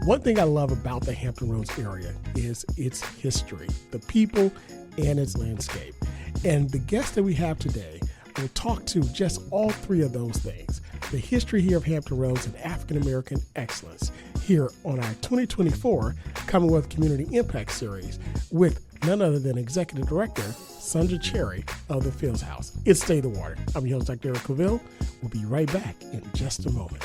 One thing I love about the Hampton Roads area is its history, the people, and its landscape. And the guest that we have today will talk to just all three of those things. The history here of Hampton Roads and African American excellence here on our 2024 Commonwealth Community Impact Series with none other than Executive Director Sandra Cherry of the Fields House. It's Stay the Water. I'm your host, Dr. Eric Claville. We'll be right back in just a moment.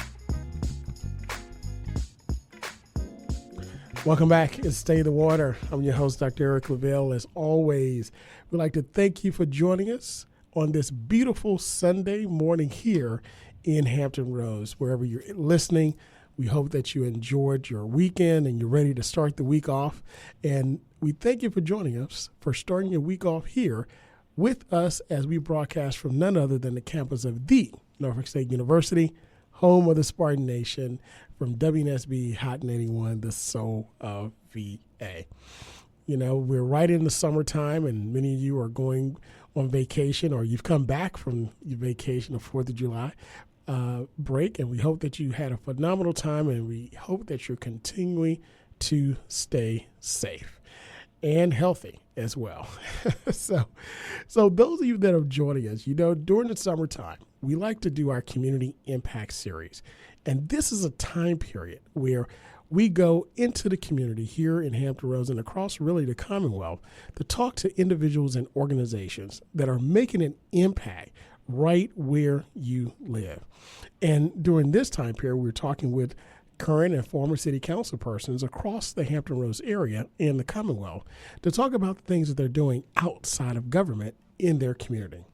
Welcome back. It's Stay the Water. I'm your host, Dr. Eric Claville. As always, we'd like to thank you for joining us on this beautiful Sunday morning here in Hampton Roads. Wherever you're listening, we hope that you enjoyed your weekend and you're ready to start the week off. And we thank you for joining us, for starting your week off here with us as we broadcast from none other than the campus of the Norfolk State University, home of the Spartan Nation, from WNSB Hot 81, the soul of VA. You know, we're right in the summertime, and many of you are going on vacation, or you've come back from your vacation of 4th of July break, and we hope that you had a phenomenal time, and we hope that you're continuing to stay safe and healthy as well. So those of you that are joining us, you know, during the summertime, we like to do our Community Impact Series. And this is a time period where we go into the community here in Hampton Roads and across really the Commonwealth to talk to individuals and organizations that are making an impact right where you live. And during this time period, we're talking with current and former city council persons across the Hampton Roads area and the Commonwealth to talk about the things that they're doing outside of government in their community.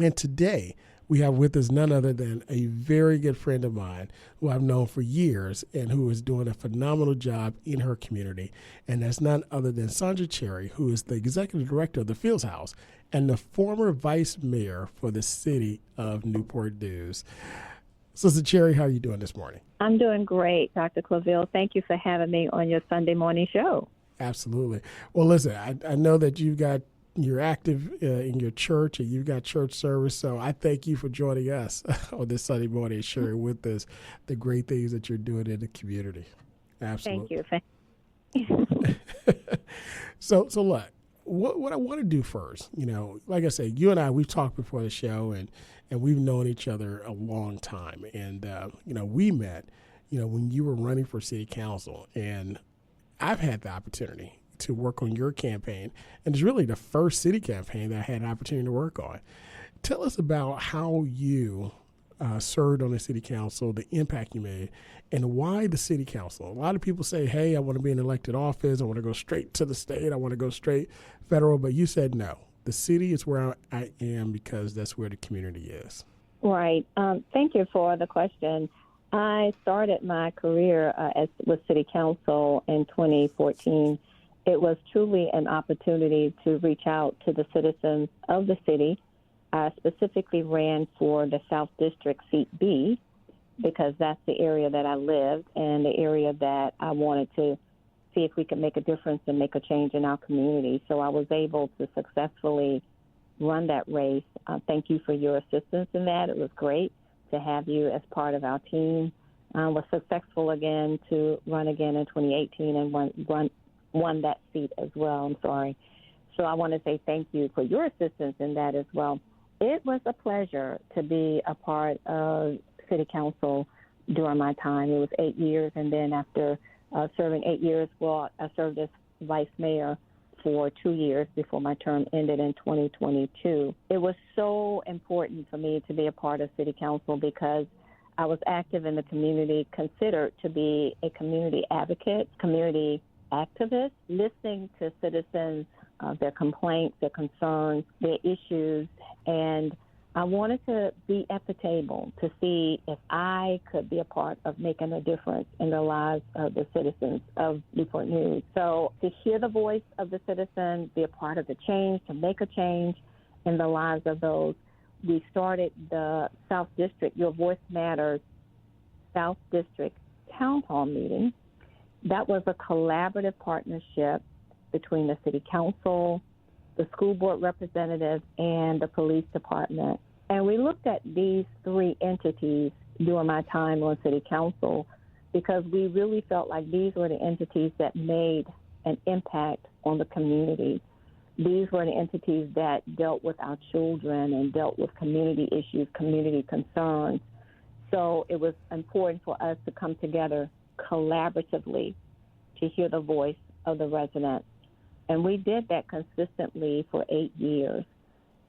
And today, we have with us none other than a very good friend of mine who I've known for years and who is doing a phenomenal job in her community. And that's none other than Sandra Cherry, who is the Executive Director of the Fields House and the former Vice Mayor for the city of Newport News. Sister Cherry, how are you doing this morning? I'm doing great, Dr. Claville. Thank you for having me on your Sunday morning show. Absolutely. Well, listen, I know that you're active in your church and you've got church service. So I thank you for joining us on this Sunday morning and sharing with us the great things that you're doing in the community. Absolutely. Thank you. So look, what I want to do first, you know, like I said, you and I, we've talked before the show and we've known each other a long time. And, you know, we met, you know, when you were running for city council, and I've had the opportunity to work on your campaign, and it's really the first city campaign that I had an opportunity to work on. Tell us about how you served on the city council, the impact you made, and why the city council. A lot of people say, hey, I want to be in elected office, I want to go straight to the state, I want to go straight federal, but you said no. The city is where I am because that's where the community is. Right. Thank you for the question. I started my career with city council in 2014. It was truly an opportunity to reach out to the citizens of the city. I specifically ran for the South District Seat B because that's the area that I lived and the area that I wanted to see if we could make a difference and make a change in our community. So I was able to successfully run that race. Thank you for your assistance in that. It was great to have you as part of our team. I was successful again to run again in 2018 and won that seat as well. I'm sorry. So I want to say thank you for your assistance in that as well. It was a pleasure to be a part of city council during my time. It was 8 years, and then after serving 8 years, well, I served as vice mayor for 2 years before my term ended in 2022. It was so important for me to be a part of city council because I was active in the community, considered to be a community advocate, community activist, listening to citizens, their complaints, their concerns, their issues, and I wanted to be at the table to see if I could be a part of making a difference in the lives of the citizens of Newport News. So to hear the voice of the citizen, be a part of the change, to make a change in the lives of those, we started the South District, Your Voice Matters South District Town Hall meeting. That was a collaborative partnership between the city council, the school board representatives, and the police department. And we looked at these three entities during my time on city council because we really felt like these were the entities that made an impact on the community. These were the entities that dealt with our children and dealt with community issues, community concerns. So it was important for us to come together collaboratively to hear the voice of the residents. And we did that consistently for 8 years,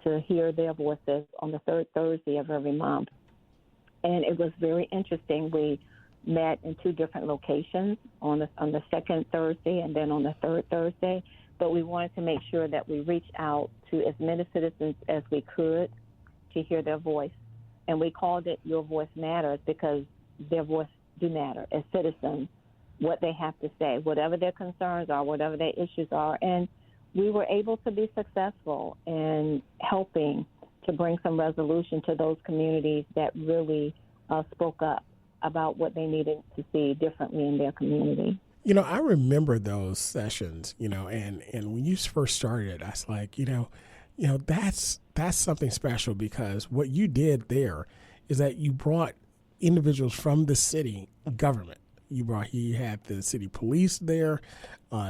to hear their voices on the third Thursday of every month. And it was very interesting. We met in 2 different locations, on the second Thursday and then on the third Thursday. But we wanted to make sure that we reached out to as many citizens as we could to hear their voice. And we called it Your Voice Matters, because their voice do matter as citizens, what they have to say, whatever their concerns are, whatever their issues are. And we were able to be successful in helping to bring some resolution to those communities that really spoke up about what they needed to see differently in their community. I remember those sessions, and when you first started, I was like, that's something special, because what you did there is that you brought individuals from the city government. You had the city police there,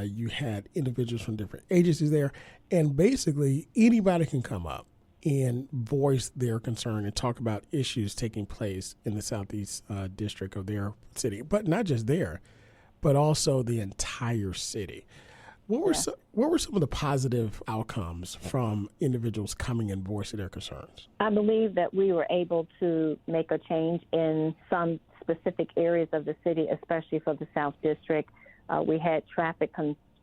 you had individuals from different agencies there, and basically anybody can come up and voice their concern and talk about issues taking place in the Southeast district of their city, but not just there, but also the entire city. What were some of the positive outcomes from individuals coming and voicing their concerns? I believe that we were able to make a change in some specific areas of the city, especially for the South District. We had traffic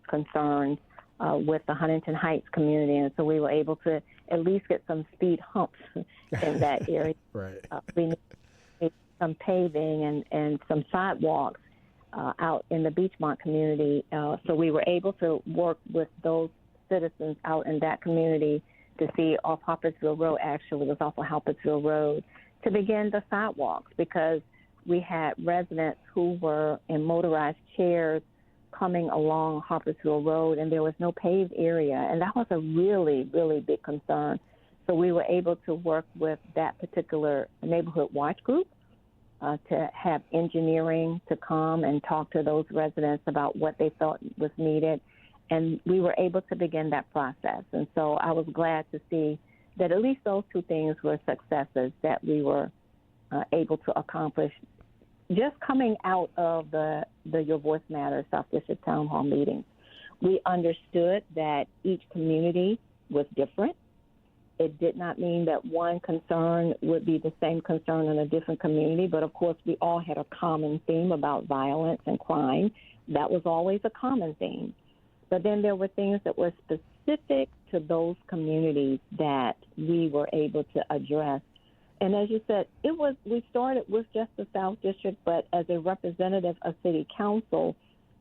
concerns with the Huntington Heights community, and so we were able to at least get some speed humps in that area. Right. We needed some paving and some sidewalks out in the Beachmont community. So we were able to work with those citizens out in that community to see off Harpersville Road, actually it was off of Harpersville Road, to begin the sidewalks, because we had residents who were in motorized chairs coming along Harpersville Road, and there was no paved area, and that was a really, really big concern. So we were able to work with that particular neighborhood watch group to have engineering to come and talk to those residents about what they thought was needed, and we were able to begin that process. And so I was glad to see that at least those 2 things were successes that we were able to accomplish just coming out of the Your Voice Matters South District Town Hall meetings. We understood that each community was different. It did not mean that one concern would be the same concern in a different community, but of course we all had a common theme about violence and crime. That was always a common theme. But then there were things that were specific to those communities that we were able to address. And as you said, we started with just the South District, but as a representative of City Council,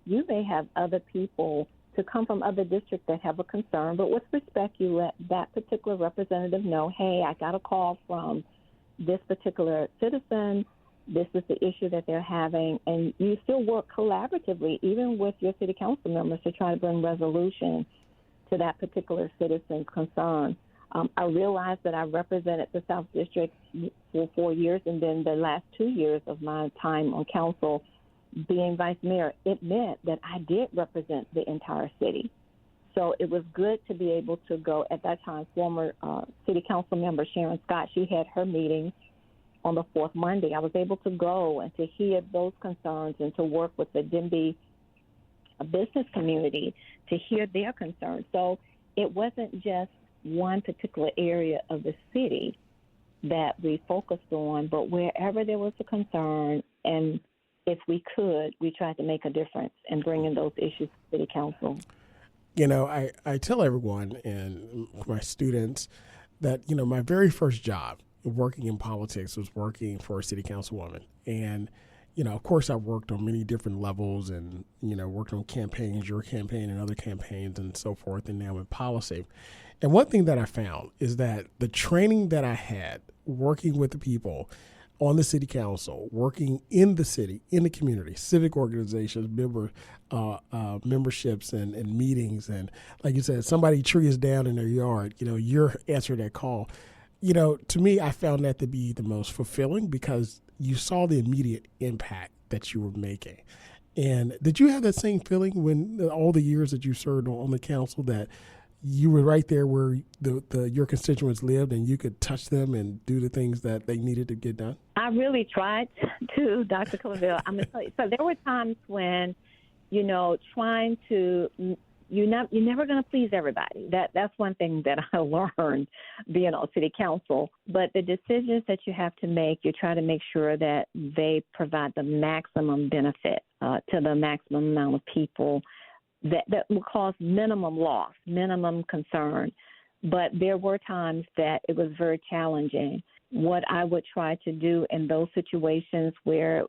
you may have other people to come from other districts that have a concern, but with respect, you let that particular representative know, hey, I got a call from this particular citizen, this is the issue that they're having, and you still work collaboratively, even with your City Council members, to try to bring resolution to that particular citizen's concern. I realized that I represented the South District for 4 years, and then the last 2 years of my time on council being vice mayor, it meant that I did represent the entire city. So it was good to be able to go, at that time, former City Council member Sharon Scott, she had her meeting on the 4th Monday. I was able to go and to hear those concerns and to work with the Denby business community to hear their concerns. So it wasn't just one particular area of the city that we focused on, but wherever there was a concern, and if we could, we tried to make a difference in bringing those issues to City Council. I tell everyone and my students that, my very first job working in politics was working for a city councilwoman. And, of course, I worked on many different levels and, worked on campaigns, your campaign and other campaigns and so forth, and now in policy. And one thing that I found is that the training that I had working with the people on the city council, working in the city, in the community, civic organizations, memberships and meetings, and like you said, somebody tree is down in their yard, you're answering that call. To me, I found that to be the most fulfilling because you saw the immediate impact that you were making. And did you have that same feeling when all the years that you served on the council that you were right there where your constituents lived and you could touch them and do the things that they needed to get done? I really tried to, Dr. Claville. I'm going to tell you. So there were times when, trying to, you're never going to please everybody. That's one thing that I learned being on city council. But the decisions that you have to make, you try to make sure that they provide the maximum benefit to the maximum amount of people that will cause minimum loss, minimum concern. But there were times that it was very challenging. What I would try to do in those situations where,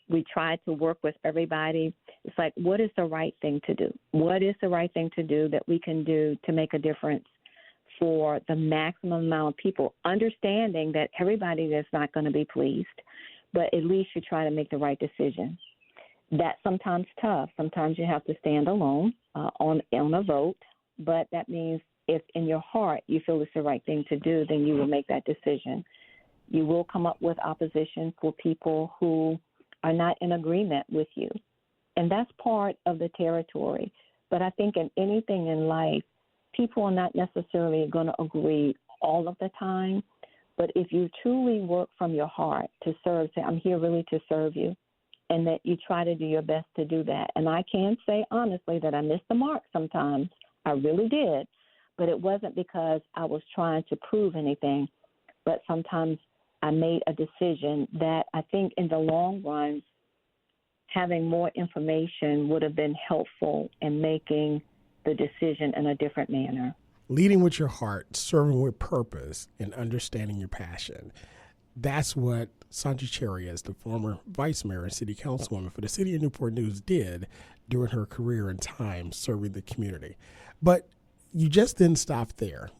we tried to work with everybody, it's like, what is the right thing to do? What is the right thing to do that we can do to make a difference for the maximum amount of people, understanding that everybody is not going to be pleased, but at least you try to make the right decision. That's sometimes tough. Sometimes you have to stand alone on a vote, but that means if in your heart you feel it's the right thing to do, then you will make that decision. You will come up with opposition for people who are not in agreement with you. And that's part of the territory. But I think in anything in life, people are not necessarily going to agree all of the time. But if you truly work from your heart to serve, say, I'm here really to serve you, and that you try to do your best to do that. And I can say honestly that I missed the mark sometimes. I really did. But it wasn't because I was trying to prove anything, but sometimes I made a decision that I think in the long run, having more information would have been helpful in making the decision in a different manner. Leading with your heart, serving with purpose, and understanding your passion. That's what Sandra Cherry, as the former vice mayor and city councilwoman for the city of Newport News, did during her career and time serving the community. But you just didn't stop there.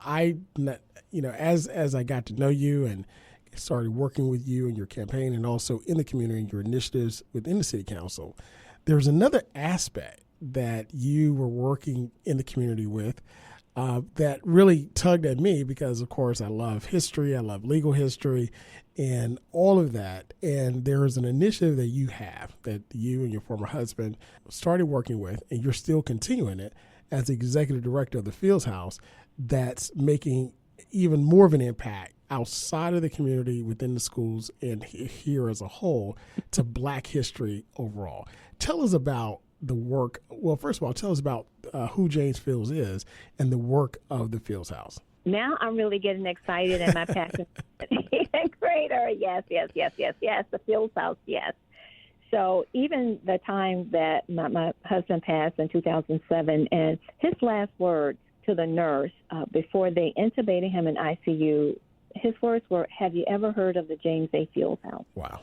As I got to know you and started working with you in your campaign and also in the community and your initiatives within the city council, there's another aspect that you were working in the community with that really tugged at me because, of course, I love history, I love legal history, and all of that. And there is an initiative that you have that you and your former husband started working with, and you're still continuing it as the executive director of the Fields House, that's making even more of an impact outside of the community, within the schools, and here as a whole, to Black history overall. Tell us about the work. Well, first of all, tell us about who James Fields is and the work of the Fields House. Now I'm really getting excited and my passion is even greater. Yes, the Fields House, yes. So even the time that my husband passed in 2007, and his last words to the nurse before they intubated him in ICU, his words were, "Have you ever heard of the James A. Fields House?" Wow.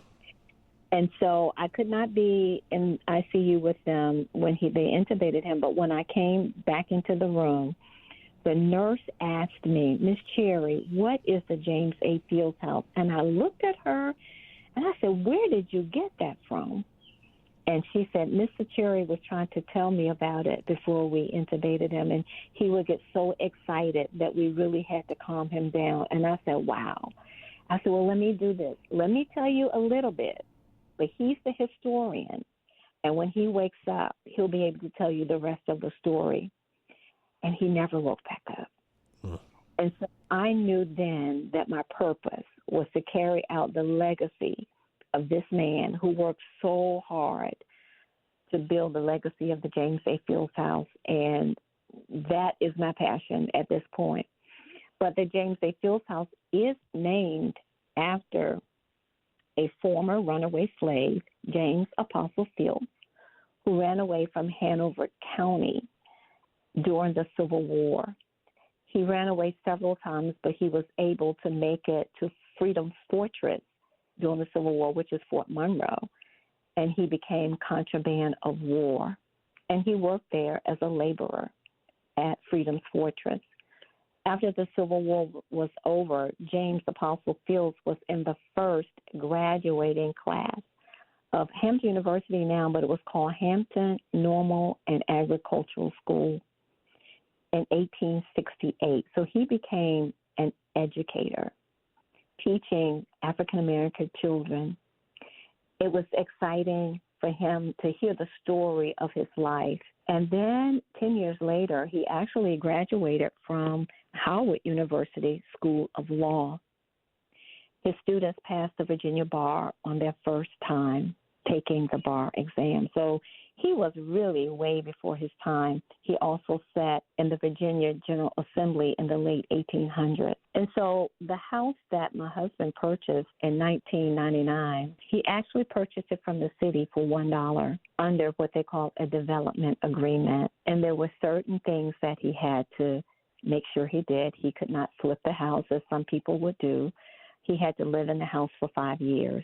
And so I could not be in ICU with them when they intubated him, but when I came back into the room, the nurse asked me, "Miss Cherry, what is the James A. Fields House?" And I looked at her and I said, "Where did you get that from?" And she said, "Mr. Cherry was trying to tell me about it before we intubated him, and he would get so excited that we really had to calm him down." And I said, "Wow." I said, "Well, let me do this. Let me tell you a little bit." But he's the historian, and when he wakes up, he'll be able to tell you the rest of the story. And he never woke back up. And so I knew then that my purpose was to carry out the legacy of this man who worked so hard to build the legacy of the James A. Fields House, and that is my passion at this point. But the James A. Fields House is named after a former runaway slave, James Apostle Fields, who ran away from Hanover County during the Civil War. He ran away several times, but he was able to make it to Freedom Fortress during the Civil War, which is Fort Monroe, and he became contraband of war. And he worked there as a laborer at Freedom's Fortress. After the Civil War was over, James Apostle Fields was in the first graduating class of Hampton University now, but it was called Hampton Normal and Agricultural School in 1868. So he became an educator teaching African American children. It was exciting for him to hear the story of his life. And then 10 years later, he actually graduated from Howard University School of Law. His students passed the Virginia bar on their first time taking the bar exam. So he was really way before his time. He also sat in the Virginia General Assembly in the late 1800s. And so the house that my husband purchased in 1999, he actually purchased it from the city for $1 under what they call a development agreement. And there were certain things that he had to make sure he did. He could not flip the house as some people would do. He had to live in the house for 5 years.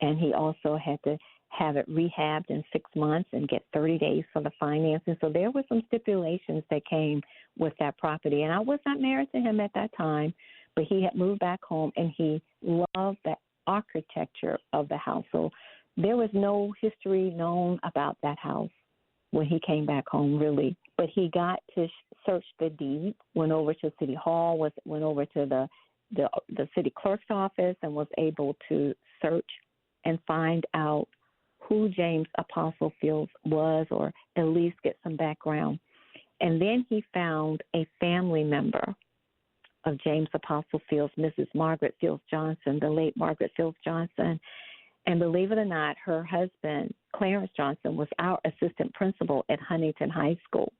And he also had to have it rehabbed in 6 months and get 30 days for the financing. So there were some stipulations that came with that property. And I was not married to him at that time, but he had moved back home, and he loved the architecture of the house. So there was no history known about that house when he came back home, really. But he got to search the deed, went over to City Hall, went over to the city clerk's office, and was able to search and find out who James Apostle Fields was, or at least get some background. And then he found a family member of James Apostle Fields, Mrs. Margaret Fields Johnson, the late Margaret Fields Johnson. And believe it or not, her husband, Clarence Johnson, was our assistant principal at Huntington High School.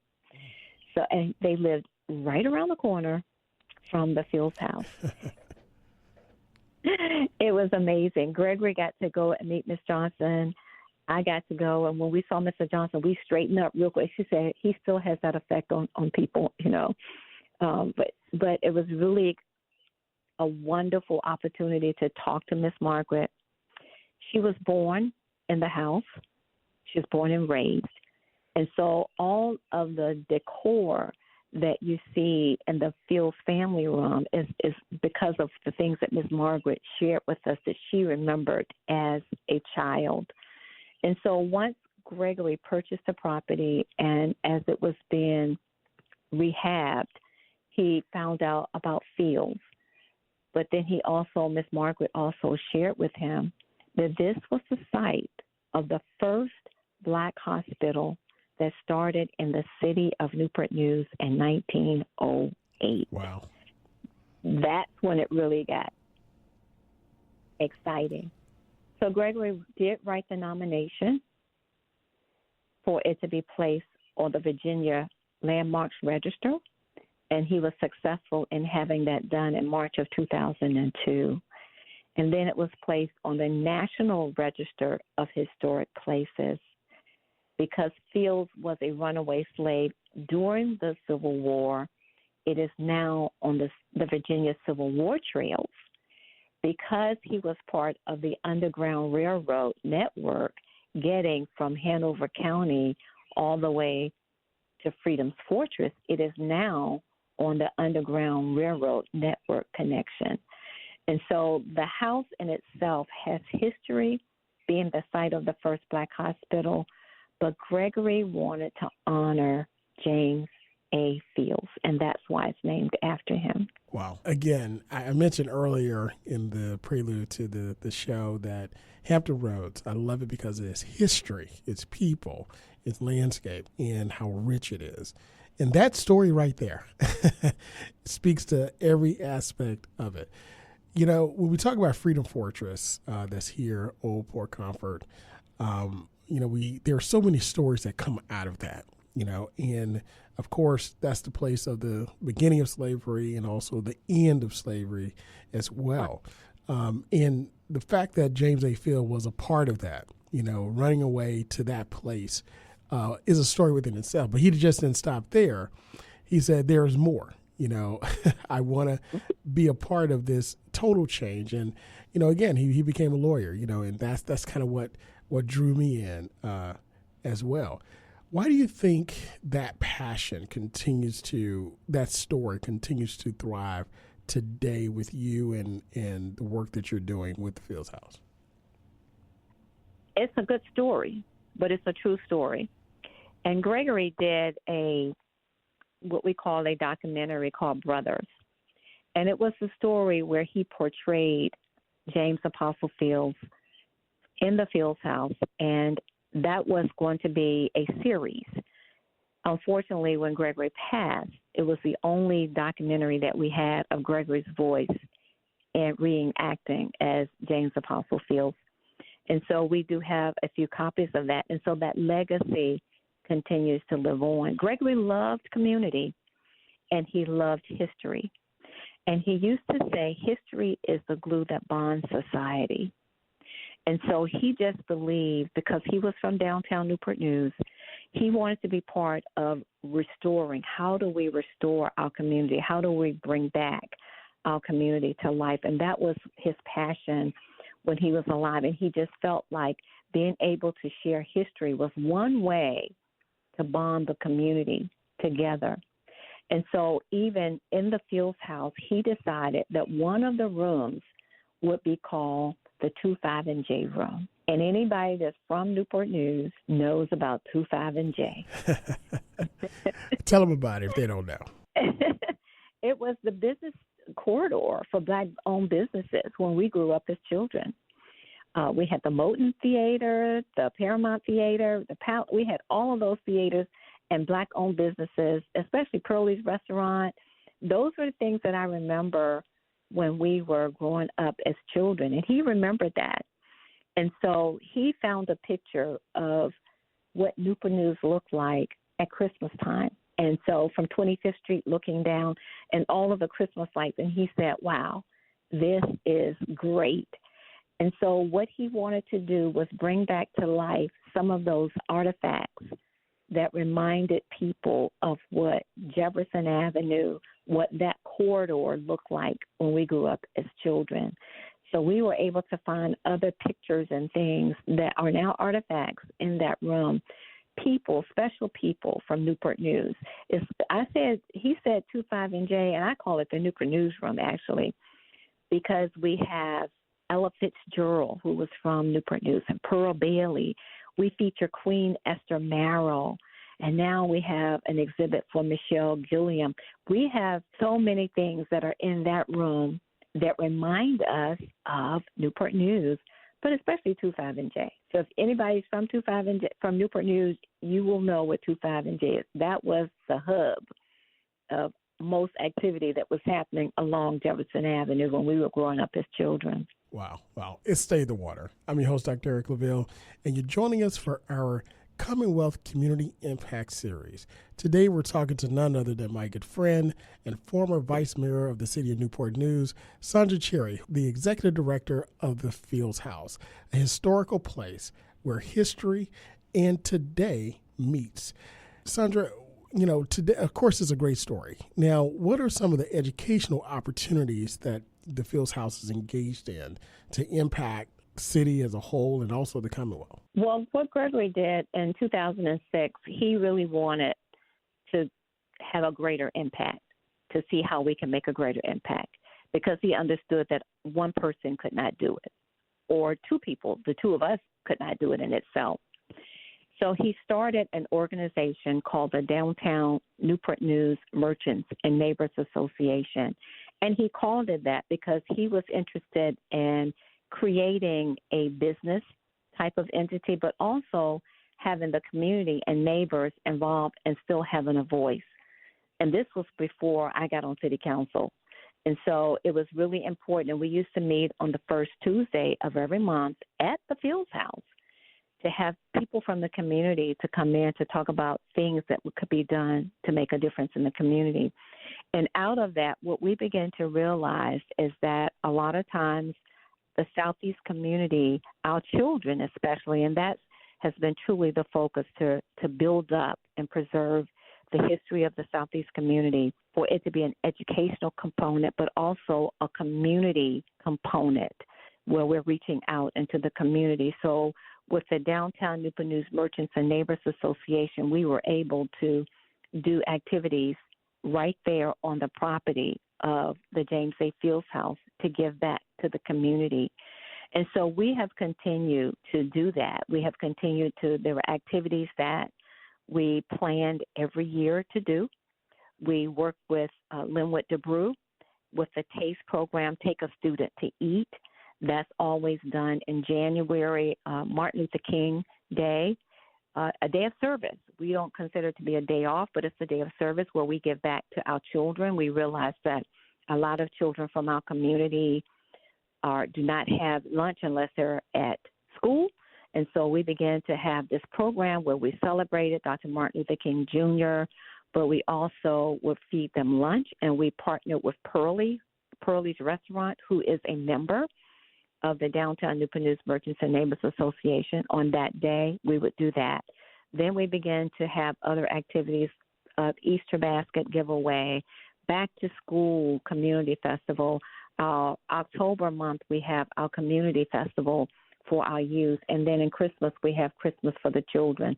So, and they lived right around the corner from the Fields house. It was amazing. Gregory got to go and meet Miss Johnson. I got to go, and when we saw Mr. Johnson, we straightened up real quick. She said he still has that effect on people, you know. But it was really a wonderful opportunity to talk to Miss Margaret. She was born in the house. She was born and raised. And so all of the decor that you see in the Fields family room is because of the things that Miss Margaret shared with us that she remembered as a child. And so once Gregory purchased the property, and as it was being rehabbed, he found out about Fields. But then Miss Margaret also shared with him that this was the site of the first Black hospital that started in the city of Newport News in 1908. Wow. That's when it really got exciting. So Gregory did write the nomination for it to be placed on the Virginia Landmarks Register, and he was successful in having that done in March of 2002. And then it was placed on the National Register of Historic Places because Fields was a runaway slave during the Civil War. It is now on the Virginia Civil War trails. Because he was part of the Underground Railroad network getting from Hanover County all the way to Freedom's Fortress, it is now on the Underground Railroad network connection. And so the house in itself has history, being the site of the first Black hospital, but Gregory wanted to honor James A. Fields, and that's why it's named after him. Wow. Again, I mentioned earlier in the prelude to the show that Hampton Roads, I love it because of its history, its people, its landscape, and how rich it is. And that story right there speaks to every aspect of it. You know, when we talk about Freedom Fortress that's here, Old Port Comfort, there are so many stories that come out of that, and of course, that's the place of the beginning of slavery and also the end of slavery as well. And the fact that James A. Field was a part of that, running away to that place is a story within itself. But he just didn't stop there. He said, there's more. I want to be a part of this total change. And, again, he became a lawyer, and that's kind of what drew me in as well. Why do you think that passion that story continues to thrive today with you and the work that you're doing with the Fields House? It's a good story, but it's a true story. And Gregory did what we call a documentary called Brothers. And it was a story where he portrayed James Apostle Fields in the Fields House, and that was going to be a series. Unfortunately, when Gregory passed, it was the only documentary that we had of Gregory's voice and reenacting as James Apostle Fields. And so we do have a few copies of that. And so that legacy continues to live on. Gregory loved community, and he loved history. And he used to say history is the glue that bonds society. And so he just believed, because he was from downtown Newport News, he wanted to be part of restoring. How do we restore our community? How do we bring back our community to life? And that was his passion when he was alive. And he just felt like being able to share history was one way to bond the community together. And so even in the Fields House, he decided that one of the rooms would be called the 25 and J room. And anybody that's from Newport News knows about 25 and J. Tell them about it if they don't know. It was the business corridor for Black-owned businesses when we grew up as children. We had the Moton Theater, the Paramount Theater, we had all of those theaters and Black-owned businesses, especially Pearlie's Restaurant. Those were the things that I remember when we were growing up as children, and he remembered that. And so he found a picture of what Newport News looked like at Christmas time. And so from 25th Street looking down and all of the Christmas lights, and he said, wow, this is great. And so what he wanted to do was bring back to life some of those artifacts that reminded people of what Jefferson Avenue, what that corridor looked like when we grew up as children. So we were able to find other pictures and things that are now artifacts in that room. People, special people from Newport News. He said 25 and J, and I call it the Newport News room, actually, because we have Ella Fitzgerald, who was from Newport News, and Pearl Bailey. We feature Queen Esther Marrow, and now we have an exhibit for Michelle Gilliam. We have so many things that are in that room that remind us of Newport News, but especially 25 and J. So if anybody's from 25 and J, from Newport News, you will know what 25 and J is. That was the hub of most activity that was happening along Jefferson Avenue when we were growing up as children. Wow. It's Stay the Water. I'm your host, Dr. Eric LaVille, and you're joining us for our Commonwealth Community Impact Series. Today, we're talking to none other than my good friend and former Vice Mayor of the City of Newport News, Sandra Cherry, the Executive Director of the Fields House, a historical place where history and today meets. Sandra, today, of course, is a great story. Now, what are some of the educational opportunities that the Fields House is engaged in to impact city as a whole and also the Commonwealth? Well, what Gregory did in 2006, he really wanted to have a greater impact, to see how we can make a greater impact, because he understood that one person could not do it, or two people, the two of us, could not do it in itself. So he started an organization called the Downtown Newport News Merchants and Neighbors Association. And he called it that because he was interested in creating a business type of entity, but also having the community and neighbors involved and still having a voice. And this was before I got on city council. And so it was really important. And we used to meet on the first Tuesday of every month at the Fields House to have people from the community to come in to talk about things that could be done to make a difference in the community. And out of that, what we began to realize is that a lot of times the Southeast community, our children especially, and that has been truly the focus to build up and preserve the history of the Southeast community, for it to be an educational component, but also a community component where we're reaching out into the community. So with the Downtown Newport News Merchants and Neighbors Association, we were able to do activities right there on the property of the James A. Fields House to give back to the community. And so we have continued to do that. There were activities that we planned every year to do. We worked with Linwood DeBrew, with the TASTE program, Take a Student to Eat. That's always done in January, Martin Luther King Day, a day of service. We don't consider it to be a day off, but it's a day of service where we give back to our children. We realize that a lot of children from our community do not have lunch unless they're at school. And so we began to have this program where we celebrated Dr. Martin Luther King Jr., but we also would feed them lunch, and we partnered with Pearlie's Restaurant, who is a member of the Downtown Newport News Merchants and Neighbors Association. On that day, we would do that. Then we began to have other activities, Easter basket giveaway, back to school community festival. October month, we have our community festival for our youth. And then in Christmas, we have Christmas for the children.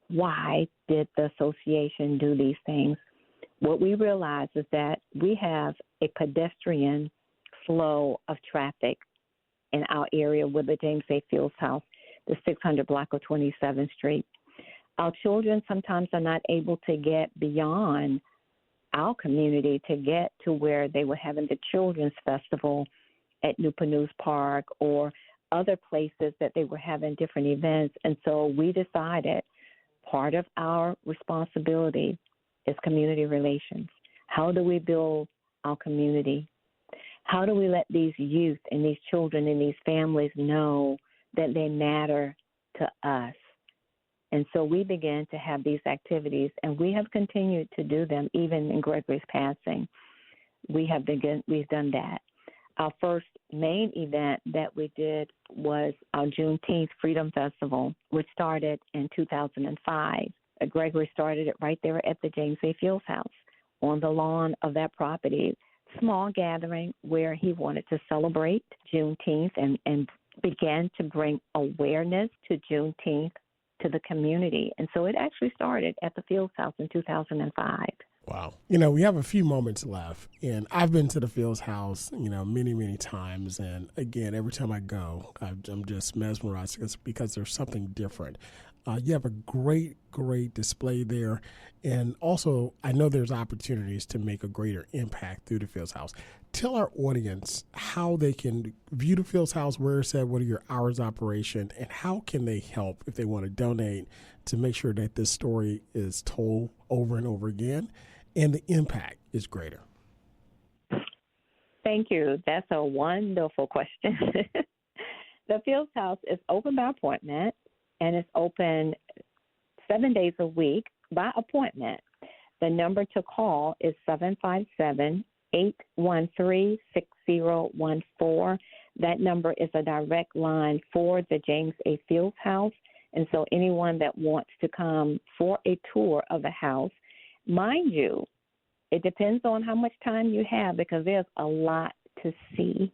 Why did the association do these things? What we realize is that we have a pedestrian flow of traffic in our area with the James A. Fields House, the 600 block of 27th Street. Our children sometimes are not able to get beyond our community to get to where they were having the children's festival at Newport News Park or other places that they were having different events. And so we decided part of our responsibility is community relations. How do we build our community? How do we let these youth and these children and these families know that they matter to us? And so we began to have these activities, and we have continued to do them even in Gregory's passing. We've done that. Our first main event that we did was our Juneteenth Freedom Festival, which started in 2005. Gregory started it right there at the James A. Fields House on the lawn of that property. Small gathering where he wanted to celebrate Juneteenth and began to bring awareness to Juneteenth to the community. And so it actually started at the Fields House in 2005. Wow. You know, we have a few moments left, and I've been to the Fields House, many, many times. And again, every time I go, I'm just mesmerized because there's something different. You have a great, great display there. And also, I know there's opportunities to make a greater impact through the Fields House. Tell our audience how they can view the Fields House, where it's at, what are your hours of operation, and how can they help if they want to donate to make sure that this story is told over and over again and the impact is greater. Thank you. That's a wonderful question. The Fields House is open by appointment, and it's open 7 days a week by appointment. The number to call is 757-813-6014. That number is a direct line for the James A. Fields House. And so anyone that wants to come for a tour of the house, mind you, it depends on how much time you have because there's a lot to see.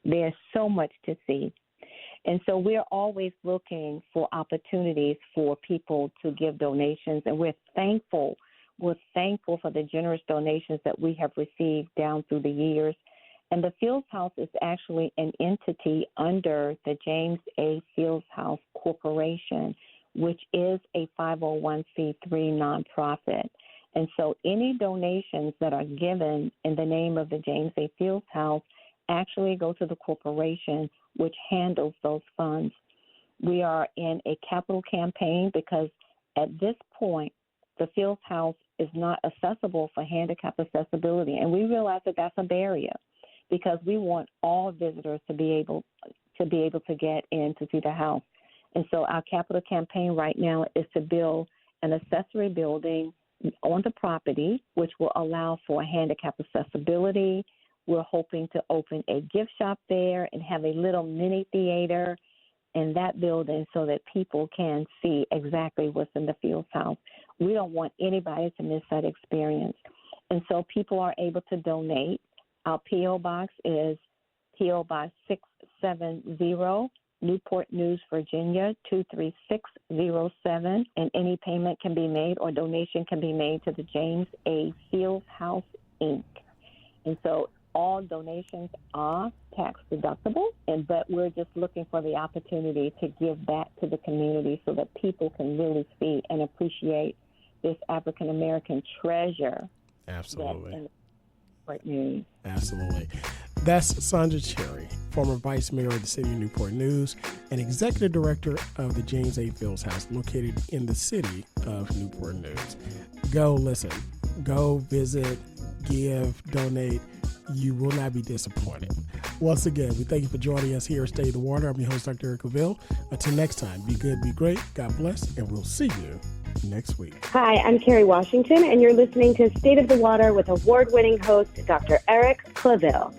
There's so much to see. And so we're always looking for opportunities for people to give donations, and we're thankful. We're thankful for the generous donations that we have received down through the years. And the Fields House is actually an entity under the James A. Fields House Corporation, which is a 501c3 nonprofit. And so any donations that are given in the name of the James A. Fields House actually go to the corporation, which handles those funds. We are in a capital campaign because at this point, the Fields House is not accessible for handicap accessibility. And we realize that that's a barrier because we want all visitors to be able to get in to see the house. And so our capital campaign right now is to build an accessory building on the property, which will allow for handicap accessibility. We're hoping to open a gift shop there and have a little mini theater in that building so that people can see exactly what's in the Fields House. We don't want anybody to miss that experience. And so people are able to donate. Our P.O. Box is P.O. Box 670, Newport News, Virginia, 23607. And any payment can be made or donation can be made to the James A. Fields House, Inc. And so all donations are tax deductible, but we're just looking for the opportunity to give back to the community so that people can really see and appreciate this African American treasure. Absolutely. Newport News. Absolutely. That's Sandra Cherry, former Vice Mayor of the City of Newport News and Executive Director of the James A. Fields House, located in the City of Newport News. Go listen. Go visit, give, donate. You will not be disappointed. Once again, we thank you for joining us here at State of the Water. I'm your host, Dr. Eric LaVille. Until next time, be good, be great. God bless, and we'll see you next week. Hi, I'm Carrie Washington, and you're listening to State of the Water with award-winning host Dr. Eric LaVille.